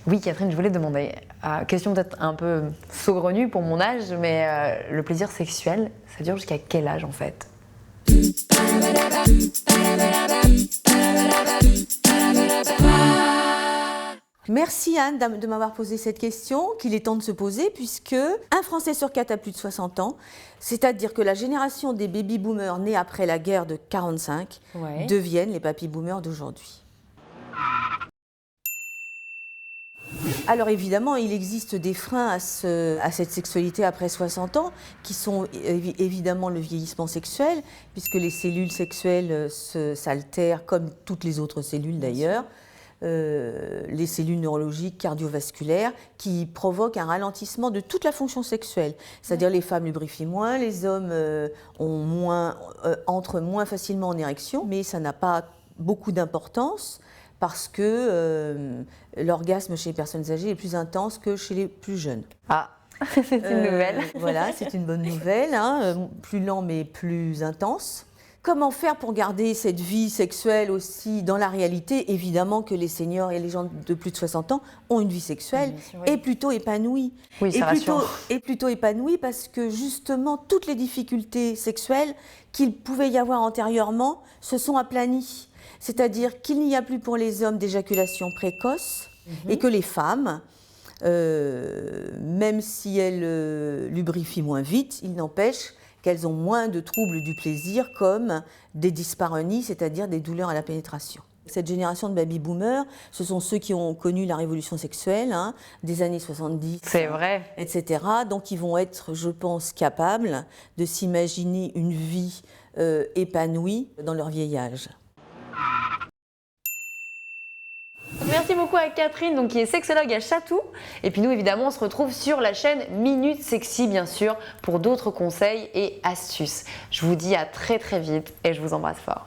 Oui, Catherine, je voulais te demander, question peut-être un peu saugrenue pour mon âge, mais le plaisir sexuel, ça dure jusqu'à quel âge en fait? Merci Anne de m'avoir posé cette question, qu'il est temps de se poser, puisque un Français sur 4 a plus de 60 ans, c'est-à-dire que la génération des baby-boomers nés après la guerre de 45 deviennent les papy-boomers d'aujourd'hui. Alors évidemment, il existe des freins à cette sexualité après 60 ans, qui sont évidemment le vieillissement sexuel, puisque les cellules sexuelles s'altèrent, comme toutes les autres cellules d'ailleurs. Les cellules neurologiques, cardiovasculaires, qui provoquent un ralentissement de toute la fonction sexuelle. C'est-à-dire les femmes lubrifient moins, les hommes entrent moins facilement en érection, mais ça n'a pas beaucoup d'importance parce que l'orgasme chez les personnes âgées est plus intense que chez les plus jeunes. Ah, c'est une nouvelle. Voilà, c'est une bonne nouvelle, hein, plus lent mais plus intense. Comment faire pour garder cette vie sexuelle aussi dans la réalité? Évidemment que les seniors et les gens de plus de 60 ans ont une vie sexuelle et plutôt épanouie. Oui, ça rassure. Et plutôt épanouie parce que justement toutes les difficultés sexuelles qu'il pouvait y avoir antérieurement se sont aplanies. C'est-à-dire qu'il n'y a plus pour les hommes d'éjaculation précoce et que les femmes, même si elles lubrifient moins vite, il n'empêche qu'elles ont moins de troubles du plaisir comme des dyspareunies, c'est-à-dire des douleurs à la pénétration. Cette génération de baby-boomers, ce sont ceux qui ont connu la révolution sexuelle des années 70, c'est vrai, etc. Donc ils vont être, je pense, capables de s'imaginer une vie épanouie dans leur vieil âge. Merci beaucoup à Catherine, donc, qui est sexologue à Chatou. Et puis nous, évidemment, on se retrouve sur la chaîne Minute Sexy, bien sûr, pour d'autres conseils et astuces. Je vous dis à très très vite et je vous embrasse fort.